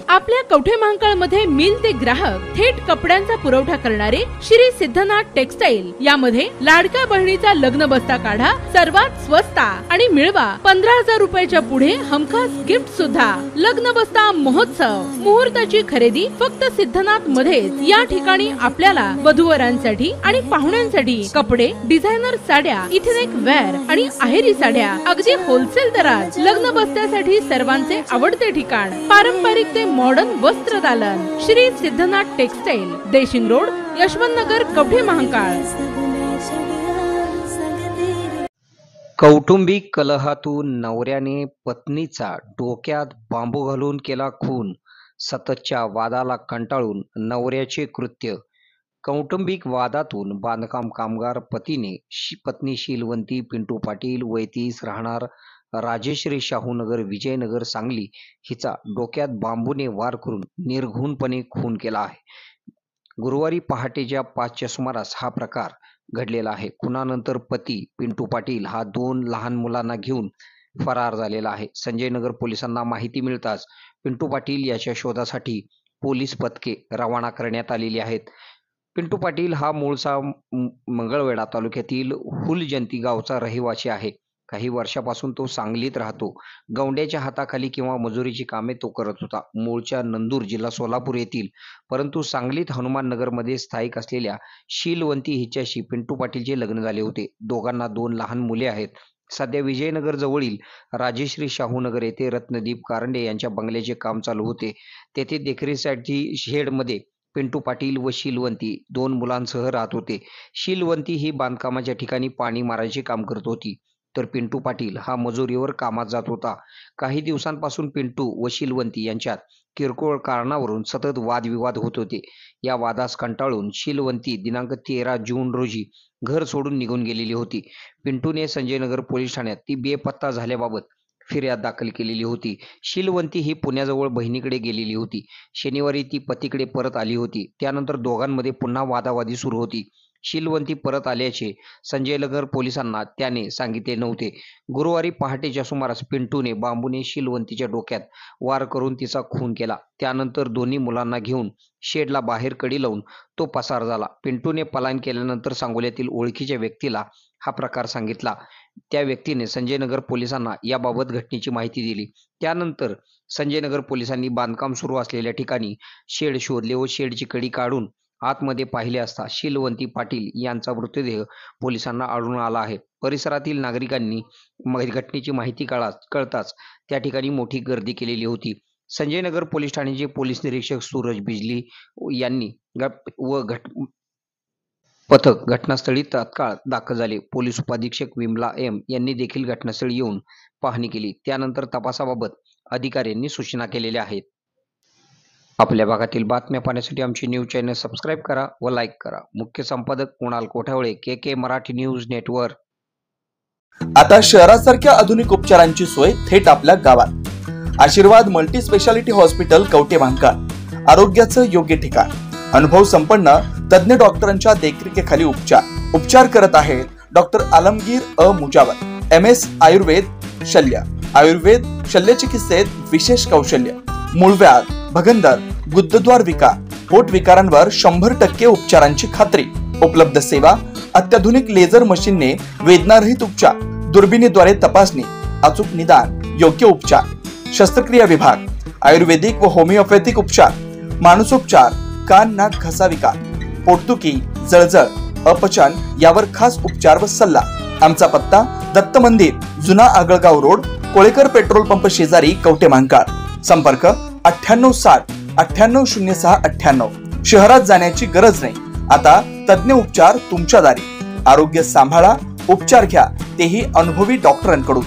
आपल्या कवठे महांकाळ मध्ये मिल ते ग्राहक थेट कपड्यांचा पुरवठा करणारे श्री सिद्धनाथ टेक्सटाईल यामध्ये लाडक्या बहिणीचा लग्न बस्ता काढा सर्वात स्वस्त आणि मिळवा 15,000 रुपयाच्या पुढे हमखास गिफ्ट सुद्धा। लग्न बस्ता महोत्सव मुहूर्ताची खरेदी फक्त सिद्धनाथ मध्येच। या ठिकाणी आपल्याला वधूवरांसाठी आणि पाहुण्यांसाठी कपडे, डिझायनर साड्या, इथेनिक वेअर आणि आहेरी साड्या अगदी होलसेल दरात। लग्न बस्त्यासाठी सर्वांचे आवडते ठिकाण पारंपरिक ते मॉडर्न वस्त्र दालन श्री सिद्धनाथ टेक्सटाईल, देशिंग रोड, यशवंत नगर, कवठे महांकाळ। कौटुंबिक कलहातून नवऱ्याने पत्नीचा डोक्यात बांबू घालून केला खून। सततच्या वादाला कंटाळून नवऱ्याचे कृत्य। कौटुंबिक वादातून बांधकाम कामगार पतीने पत्नी शीलवंती पिंटू पाटील वय 30 राहणार राजेश्री शाहूनगर, विजयनगर, सांगली हिचा डोक्यात बांबूने वार करून निर्घृणपणे खून केला आहे। गुरुवारी पहाटेच्या 5च्या सुमारास हा प्रकार घडलेला आहे। खुनानंतर पती पिंटू पाटील हा 2 लहान मुलांना घेऊन फरार झालेला आहे। संजयनगर पोलिसांना माहिती मिळताच पिंटू पाटील याच्या शोधासाठी पोलीस पथके रवाना करण्यात आलेली आहेत। पिंटू पाटील हा मूळचा मंगळवेढा तालुक्यातील हुलजंती गावचा रहिवासी आहे। काही वर्षापासून तो सांगलीत राहतो। गौंड्याच्या हाताखाली किंवा मजुरीची कामे तो करत होता। मूळच्या नंदूर जिल्हा सोलापूर येथील, परंतु सांगलीत हनुमान नगरमध्ये स्थायिक असलेल्या शीलवंती हिच्याशी पिंटू पाटीलचे लग्न झाले होते। दोघांना 2 लहान मुले आहेत। सध्या विजयनगर जवळील राजेश्री शाहूनगर येथे रत्नदीप कारंडे यांच्या बंगल्याचे काम चालू होते। तेथे देखरेखीसाठी शेडमध्ये पिंटू पाटील व शीलवंती 2 मुलांसह राहत होते। शीलवंती ही बांधकामाच्या ठिकाणी पाणी मारायचे काम करत होती, तर पिंटू पाटील हा मजुरीवर कामात जात होता। काही दिवसांपासून पिंटू व शीलवंती यांच्यात किरकोळ कारणावरून सतत वादविवाद होत होते। या वादास कंटाळून शीलवंती दिनांक 13 जून रोजी घर सोडून निघून गेलेली होती। पिंटूने संजयनगर पोलीस ठाण्यात ती बेपत्ता झाल्याबाबत फिर्याद दाखल केलेली होती। शीलवंती ही पुण्याजवळ बहिणीकडे गेलेली होती। शनिवारी ती पतीकडे परत आली होती। त्यानंतर दोघांमध्ये पुन्हा वादावादी सुरू होती। शीलवंती परत आल्याचे संजयनगर पोलिसांना त्याने सांगितले नव्हते। गुरुवारी पहाटेच्या सुमारास पिंटूने बांबूने शीलवंतीच्या डोक्यात वार करून तिचा खून केला। त्यानंतर दोन्ही मुलांना घेऊन शेडला बाहेर कडी लावून तो पसार झाला। पिंटूने पलायन केल्यानंतर सांगोल्यातील ओळखीच्या व्यक्तीला हा प्रकार सांगितला। त्या व्यक्तीने संजयनगर पोलिसांना याबाबत घटनेची माहिती दिली। त्यानंतर संजयनगर पोलिसांनी बांधकाम सुरू असलेल्या ठिकाणी शेड शोधले व शेडची कडी काढून आतमध्ये पाहिले असता शीलवंती पाटील यांचा मृतदेह पोलिसांना आढळून आला आहे। परिसरातील नागरिकांनी घटनेची माहिती कळताच त्या ठिकाणी मोठी गर्दी केलेली होती। संजयनगर पोलीस ठाण्याचे पोलीस निरीक्षक सूरज बिजली यांनी पथक घटनास्थळी तात्काळ दाखल झाले। पोलीस उपाधीक्षक विमला एम यांनी देखील घटनास्थळी येऊन पाहणी केली। त्यानंतर तपासाबाबत अधिकाऱ्यांनी सूचना केलेल्या आहेत। आपल्या भागातील बातम्या पाहण्यासाठी आमचे न्यूज चॅनल सबस्क्राईब करा व लाईक करा। मुख्य संपादक कुणाल कोठावळे, के मराठी न्यूज नेटवर्क। आता शहरासारख्या आधुनिक उपचारांची सोय थेट आपल्या गावात। आशीर्वाद multi speciality hospital, Kavathe Mahankal, आरोग्याचं योग्य ठिकाण। अनुभव संपन्न तज्ञ डॉक्टरांच्या देखरेखीखाली उपचार करत आहेत डॉक्टर आलमगीर मुजावर, MS आयुर्वेद शल्य। आयुर्वेद शल्य चिकित्सेत विशेष कौशल्य। मूळव्याध, भगंदर, गुदद्वार विकार, पोट विकारांवर 100% उपचारांची खात्री। उपलब्ध सेवा अत्याधुनिक लेझर मशीनने वेदनारहित उपचार, दुर्बिणीद्वारे तपासणी, अचूक निदान, योग्य उपचार। शस्त्रक्रिया विभाग, आयुर्वेदिक व होमिओपॅथिक उपचार, मानसोपचार, कान नाक घसा विकार, पोटदुखी, जळजळ, अपचन यावर खास उपचार व सल्ला। आमचा पत्ता दत्त मंदिर, जुना Agalgaon road, Kolekar petrol pump शेजारी, कवठे महांकाळ। संपर्क 9860 9806 98। शहरात जाण्याची गरज नाही, आता तज्ञ उपचार तुमच्या दारी। आरोग्य सांभाळा, उपचार घ्या, तेही अनुभवी डॉक्टरांकडून।